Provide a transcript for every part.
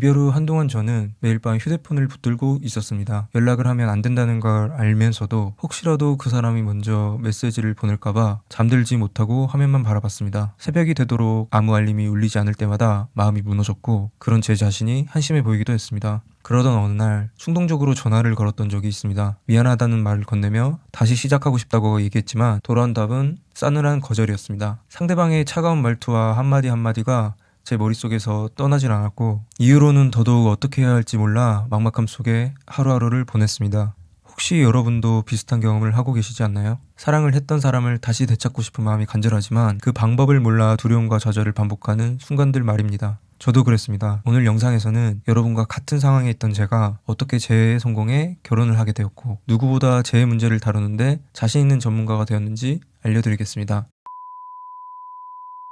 이별 후 한동안 저는 매일 밤 휴대폰을 붙들고 있었습니다. 연락을 하면 안 된다는 걸 알면서도 혹시라도 그 사람이 먼저 메시지를 보낼까봐 잠들지 못하고 화면만 바라봤습니다. 새벽이 되도록 아무 알림이 울리지 않을 때마다 마음이 무너졌고 그런 제 자신이 한심해 보이기도 했습니다. 그러던 어느 날 충동적으로 전화를 걸었던 적이 있습니다. 미안하다는 말을 건네며 다시 시작하고 싶다고 얘기했지만 돌아온 답은 싸늘한 거절이었습니다. 상대방의 차가운 말투와 한마디 한마디가 제 머릿속에서 떠나질 않았고 이후로는 더더욱 어떻게 해야 할지 몰라 막막함 속에 하루하루를 보냈습니다. 혹시 여러분도 비슷한 경험을 하고 계시지 않나요? 사랑을 했던 사람을 다시 되찾고 싶은 마음이 간절하지만 그 방법을 몰라 두려움과 좌절을 반복하는 순간들 말입니다. 저도 그랬습니다. 오늘 영상에서는 여러분과 같은 상황에 있던 제가 어떻게 재회에 성공해 결혼을 하게 되었고 누구보다 재회 문제를 다루는데 자신 있는 전문가가 되었는지 알려드리겠습니다.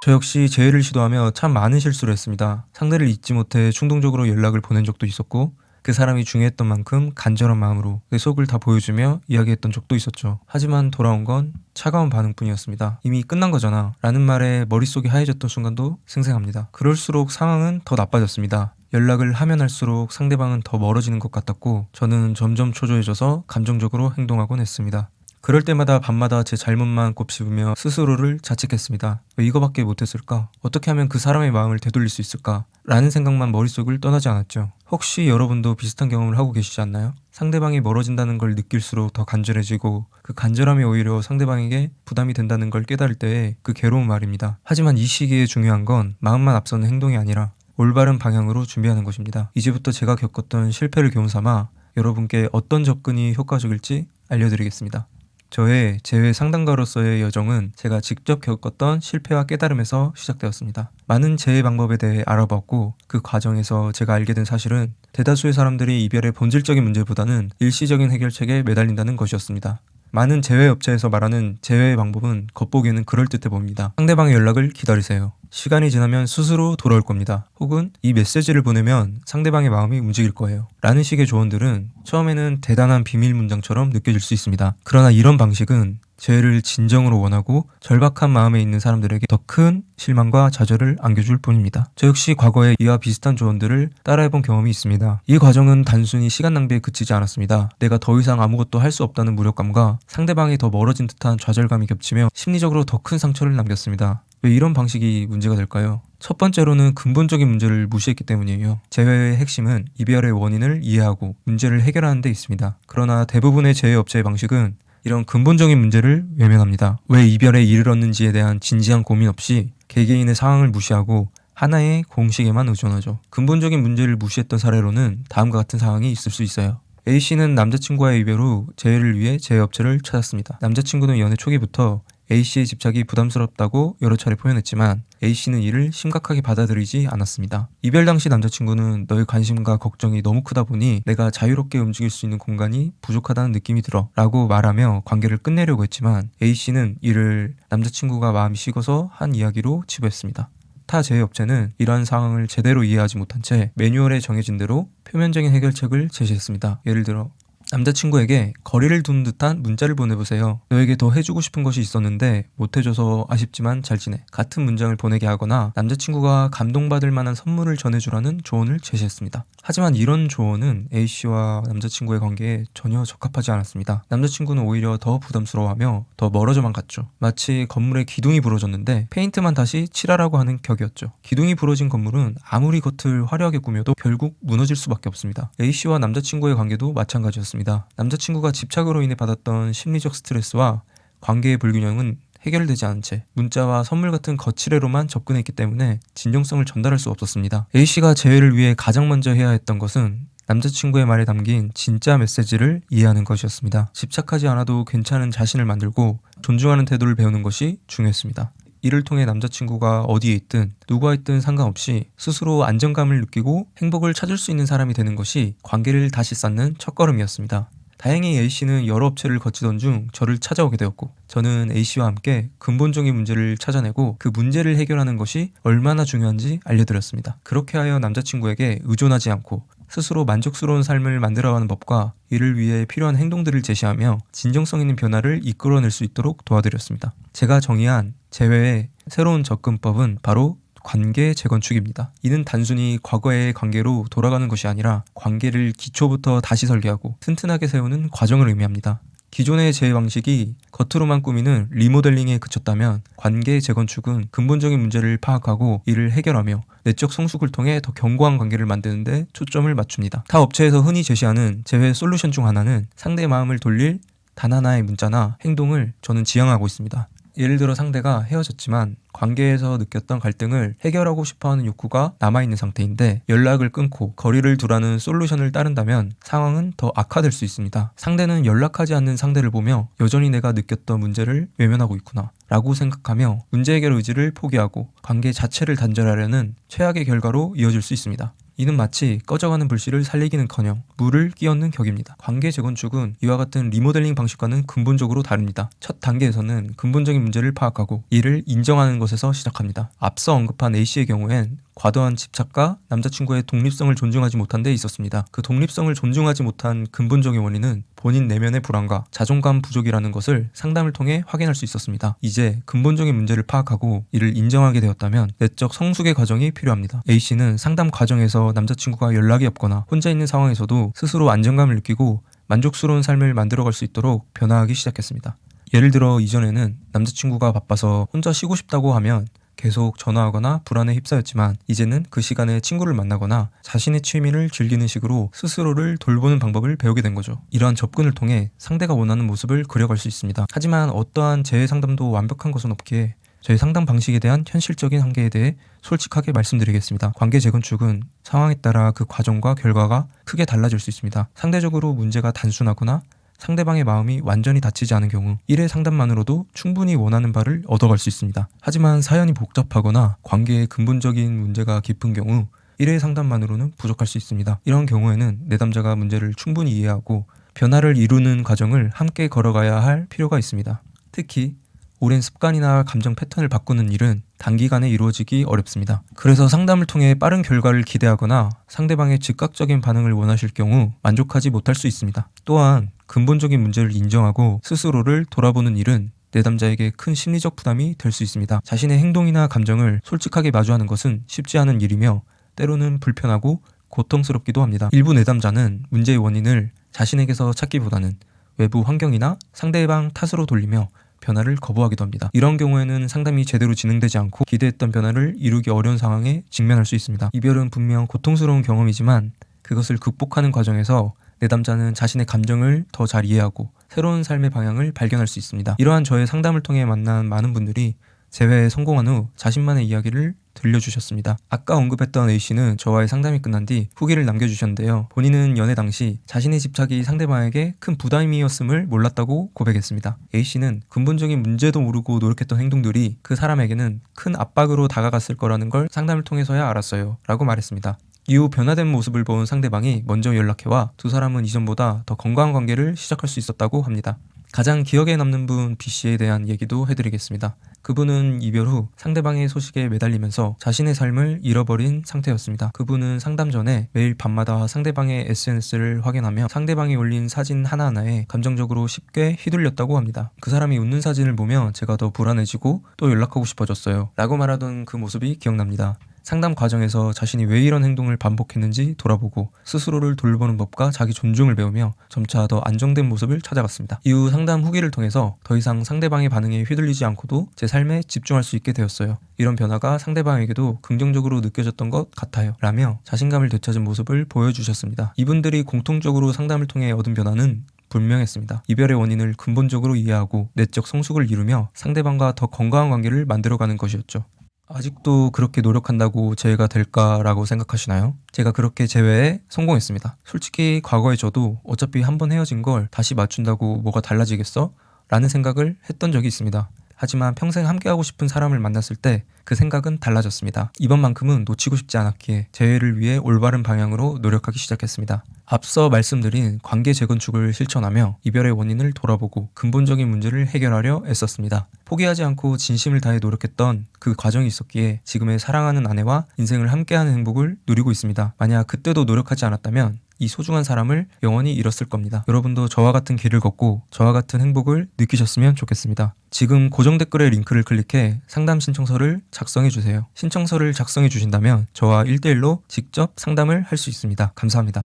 저 역시 재회를 시도하며 참 많은 실수를 했습니다. 상대를 잊지 못해 충동적으로 연락을 보낸 적도 있었고 그 사람이 중요했던 만큼 간절한 마음으로 내 속을 다 보여주며 이야기했던 적도 있었죠. 하지만 돌아온 건 차가운 반응뿐이었습니다. 이미 끝난 거잖아 라는 말에 머릿속이 하얘졌던 순간도 생생합니다. 그럴수록 상황은 더 나빠졌습니다. 연락을 하면 할수록 상대방은 더 멀어지는 것 같았고 저는 점점 초조해져서 감정적으로 행동하곤 했습니다. 그럴 때마다 밤마다 제 잘못만 곱씹으며 스스로를 자책했습니다. 왜 이거밖에 못했을까? 어떻게 하면 그 사람의 마음을 되돌릴 수 있을까? 라는 생각만 머릿속을 떠나지 않았죠. 혹시 여러분도 비슷한 경험을 하고 계시지 않나요? 상대방이 멀어진다는 걸 느낄수록 더 간절해지고 그 간절함이 오히려 상대방에게 부담이 된다는 걸 깨달을 때의 그 괴로운 말입니다. 하지만 이 시기에 중요한 건 마음만 앞서는 행동이 아니라 올바른 방향으로 준비하는 것입니다. 이제부터 제가 겪었던 실패를 교훈 삼아 여러분께 어떤 접근이 효과적일지 알려드리겠습니다. 저의 재회 상담가로서의 여정은 제가 직접 겪었던 실패와 깨달음에서 시작되었습니다. 많은 재회 방법에 대해 알아봤고 그 과정에서 제가 알게 된 사실은 대다수의 사람들이 이별의 본질적인 문제보다는 일시적인 해결책에 매달린다는 것이었습니다. 많은 재회 업체에서 말하는 재회 방법은 겉보기에는 그럴듯해 보입니다. 상대방의 연락을 기다리세요. 시간이 지나면 스스로 돌아올 겁니다. 혹은 이 메시지를 보내면 상대방의 마음이 움직일 거예요. 라는 식의 조언들은 처음에는 대단한 비밀 문장처럼 느껴질 수 있습니다. 그러나 이런 방식은 재회를 진정으로 원하고 절박한 마음에 있는 사람들에게 더 큰 실망과 좌절을 안겨줄 뿐입니다. 저 역시 과거에 이와 비슷한 조언들을 따라해본 경험이 있습니다. 이 과정은 단순히 시간 낭비에 그치지 않았습니다. 내가 더 이상 아무것도 할 수 없다는 무력감과 상대방이 더 멀어진 듯한 좌절감이 겹치며 심리적으로 더 큰 상처를 남겼습니다. 왜 이런 방식이 문제가 될까요? 첫 번째로는 근본적인 문제를 무시했기 때문이에요. 재회의 핵심은 이별의 원인을 이해하고 문제를 해결하는 데 있습니다. 그러나 대부분의 재회 업체의 방식은 이런 근본적인 문제를 외면합니다. 왜 이별에 이르렀는지에 대한 진지한 고민 없이 개개인의 상황을 무시하고 하나의 공식에만 의존하죠. 근본적인 문제를 무시했던 사례로는 다음과 같은 상황이 있을 수 있어요. A씨는 남자친구와의 이별 후 재회를 위해 재회업체를 찾았습니다. 남자친구는 연애 초기부터 A씨의 집착이 부담스럽다고 여러 차례 표현했지만 A씨는 이를 심각하게 받아들이지 않았습니다. 이별 당시 남자친구는 너의 관심과 걱정이 너무 크다 보니 내가 자유롭게 움직일 수 있는 공간이 부족하다는 느낌이 들어 라고 말하며 관계를 끝내려고 했지만 A씨는 이를 남자친구가 마음이 식어서 한 이야기로 치부했습니다. 타 재회업체는 이러한 상황을 제대로 이해하지 못한 채 매뉴얼에 정해진 대로 표면적인 해결책을 제시했습니다. 예를 들어 남자친구에게 거리를 두는 듯한 문자를 보내보세요. 너에게 더 해주고 싶은 것이 있었는데 못해줘서 아쉽지만 잘 지내. 같은 문장을 보내게 하거나 남자친구가 감동받을 만한 선물을 전해주라는 조언을 제시했습니다. 하지만 이런 조언은 A씨와 남자친구의 관계에 전혀 적합하지 않았습니다. 남자친구는 오히려 더 부담스러워하며 더 멀어져만 갔죠. 마치 건물에 기둥이 부러졌는데 페인트만 다시 칠하라고 하는 격이었죠. 기둥이 부러진 건물은 아무리 겉을 화려하게 꾸며도 결국 무너질 수밖에 없습니다. A씨와 남자친구의 관계도 마찬가지였습니다. 남자친구가 집착으로 인해 받았던 심리적 스트레스와 관계의 불균형은 해결되지 않은 채 문자와 선물 같은 거칠애로만 접근했기 때문에 진정성을 전달할 수 없었습니다. A씨가 재회를 위해 가장 먼저 해야 했던 것은 남자친구의 말에 담긴 진짜 메시지를 이해하는 것이었습니다. 집착하지 않아도 괜찮은 자신을 만들고 존중하는 태도를 배우는 것이 중요했습니다. 이를 통해 남자친구가 어디에 있든 누구와 있든 상관없이 스스로 안정감을 느끼고 행복을 찾을 수 있는 사람이 되는 것이 관계를 다시 쌓는 첫걸음이었습니다. 다행히 A씨는 여러 업체를 거치던 중 저를 찾아오게 되었고 저는 A씨와 함께 근본적인 문제를 찾아내고 그 문제를 해결하는 것이 얼마나 중요한지 알려드렸습니다. 그렇게 하여 남자친구에게 의존하지 않고 스스로 만족스러운 삶을 만들어가는 법과 이를 위해 필요한 행동들을 제시하며 진정성 있는 변화를 이끌어낼 수 있도록 도와드렸습니다. 제가 정의한 재회의 새로운 접근법은 바로 관계 재건축입니다. 이는 단순히 과거의 관계로 돌아가는 것이 아니라 관계를 기초부터 다시 설계하고 튼튼하게 세우는 과정을 의미합니다. 기존의 재해 방식이 겉으로만 꾸미는 리모델링에 그쳤다면 관계 재건축은 근본적인 문제를 파악하고 이를 해결하며 내적 성숙을 통해 더 견고한 관계를 만드는 데 초점을 맞춥니다. 타 업체에서 흔히 제시하는 재회 솔루션 중 하나는 상대의 마음을 돌릴 단 하나의 문자나 행동을 저는 지향하고 있습니다. 예를 들어 상대가 헤어졌지만 관계에서 느꼈던 갈등을 해결하고 싶어하는 욕구가 남아있는 상태인데 연락을 끊고 거리를 두라는 솔루션을 따른다면 상황은 더 악화될 수 있습니다. 상대는 연락하지 않는 상대를 보며 여전히 내가 느꼈던 문제를 외면하고 있구나 라고 생각하며 문제 해결 의지를 포기하고 관계 자체를 단절하려는 최악의 결과로 이어질 수 있습니다. 이는 마치 꺼져가는 불씨를 살리기는커녕 물을 끼얹는 격입니다. 관계 재건축은 이와 같은 리모델링 방식과는 근본적으로 다릅니다. 첫 단계에서는 근본적인 문제를 파악하고 이를 인정하는 것에서 시작합니다. 앞서 언급한 A씨의 경우엔 과도한 집착과 남자친구의 독립성을 존중하지 못한 데 있었습니다. 그 독립성을 존중하지 못한 근본적인 원인은 본인 내면의 불안과 자존감 부족이라는 것을 상담을 통해 확인할 수 있었습니다. 이제 근본적인 문제를 파악하고 이를 인정하게 되었다면 내적 성숙의 과정이 필요합니다. A씨는 상담 과정에서 남자친구가 연락이 없거나 혼자 있는 상황에서도 스스로 안정감을 느끼고 만족스러운 삶을 만들어갈 수 있도록 변화하기 시작했습니다. 예를 들어 이전에는 남자친구가 바빠서 혼자 쉬고 싶다고 하면 계속 전화하거나 불안에 휩싸였지만 이제는 그 시간에 친구를 만나거나 자신의 취미를 즐기는 식으로 스스로를 돌보는 방법을 배우게 된 거죠. 이러한 접근을 통해 상대가 원하는 모습을 그려갈 수 있습니다. 하지만 어떠한 재해 상담도 완벽한 것은 없기에 저희 상담 방식에 대한 현실적인 한계에 대해 솔직하게 말씀드리겠습니다. 관계 재건축은 상황에 따라 그 과정과 결과가 크게 달라질 수 있습니다. 상대적으로 문제가 단순하거나 상대방의 마음이 완전히 닫히지 않은 경우 1회 상담만으로도 충분히 원하는 바를 얻어갈 수 있습니다. 하지만 사연이 복잡하거나 관계의 근본적인 문제가 깊은 경우 1회 상담만으로는 부족할 수 있습니다. 이런 경우에는 내담자가 문제를 충분히 이해하고 변화를 이루는 과정을 함께 걸어가야 할 필요가 있습니다. 특히 오랜 습관이나 감정 패턴을 바꾸는 일은 단기간에 이루어지기 어렵습니다. 그래서 상담을 통해 빠른 결과를 기대하거나 상대방의 즉각적인 반응을 원하실 경우 만족하지 못할 수 있습니다. 또한 근본적인 문제를 인정하고 스스로를 돌아보는 일은 내담자에게 큰 심리적 부담이 될 수 있습니다. 자신의 행동이나 감정을 솔직하게 마주하는 것은 쉽지 않은 일이며 때로는 불편하고 고통스럽기도 합니다. 일부 내담자는 문제의 원인을 자신에게서 찾기보다는 외부 환경이나 상대방 탓으로 돌리며 변화를 거부하기도 합니다. 이런 경우에는 상담이 제대로 진행되지 않고 기대했던 변화를 이루기 어려운 상황에 직면할 수 있습니다. 이별은 분명 고통스러운 경험이지만 그것을 극복하는 과정에서 내담자는 자신의 감정을 더 잘 이해하고 새로운 삶의 방향을 발견할 수 있습니다. 이러한 저의 상담을 통해 만난 많은 분들이 재회에 성공한 후 자신만의 이야기를 들려주셨습니다. 아까 언급했던 A씨는 저와의 상담이 끝난 뒤 후기를 남겨주셨는데요. 본인은 연애 당시 자신의 집착이 상대방에게 큰 부담이었음을 몰랐다고 고백했습니다. A씨는 근본적인 문제도 모르고 노력했던 행동들이 그 사람에게는 큰 압박으로 다가갔을 거라는 걸 상담을 통해서야 알았어요 라고 말했습니다. 이후 변화된 모습을 본 상대방이 먼저 연락해와 두 사람은 이전보다 더 건강한 관계를 시작할 수 있었다고 합니다. 가장 기억에 남는 분 B씨에 대한 얘기도 해드리겠습니다. 그분은 이별 후 상대방의 소식에 매달리면서 자신의 삶을 잃어버린 상태였습니다. 그분은 상담 전에 매일 밤마다 상대방의 SNS를 확인하며 상대방이 올린 사진 하나하나에 감정적으로 쉽게 휘둘렸다고 합니다. 그 사람이 웃는 사진을 보며 제가 더 불안해지고 또 연락하고 싶어졌어요 라고 말하던 그 모습이 기억납니다. 상담 과정에서 자신이 왜 이런 행동을 반복했는지 돌아보고 스스로를 돌보는 법과 자기 존중을 배우며 점차 더 안정된 모습을 찾아갔습니다. 이후 상담 후기를 통해서 더 이상 상대방의 반응에 휘둘리지 않고도 제 삶에 집중할 수 있게 되었어요. 이런 변화가 상대방에게도 긍정적으로 느껴졌던 것 같아요 라며 자신감을 되찾은 모습을 보여주셨습니다. 이분들이 공통적으로 상담을 통해 얻은 변화는 분명했습니다. 이별의 원인을 근본적으로 이해하고 내적 성숙을 이루며 상대방과 더 건강한 관계를 만들어가는 것이었죠. 아직도 그렇게 노력한다고 재회가 될까라고 생각하시나요? 제가 그렇게 재회에 성공했습니다. 솔직히 과거에 저도 어차피 한번 헤어진 걸 다시 맞춘다고 뭐가 달라지겠어? 라는 생각을 했던 적이 있습니다. 하지만 평생 함께하고 싶은 사람을 만났을 때 그 생각은 달라졌습니다. 이번만큼은 놓치고 싶지 않았기에 재회를 위해 올바른 방향으로 노력하기 시작했습니다. 앞서 말씀드린 관계 재건축을 실천하며 이별의 원인을 돌아보고 근본적인 문제를 해결하려 애썼습니다. 포기하지 않고 진심을 다해 노력했던 그 과정이 있었기에 지금의 사랑하는 아내와 인생을 함께하는 행복을 누리고 있습니다. 만약 그때도 노력하지 않았다면 이 소중한 사람을 영원히 잃었을 겁니다. 여러분도 저와 같은 길을 걷고 저와 같은 행복을 느끼셨으면 좋겠습니다. 지금 고정 댓글의 링크를 클릭해 상담 신청서를 작성해 주세요. 신청서를 작성해 주신다면 저와 1대1로 직접 상담을 할 수 있습니다. 감사합니다.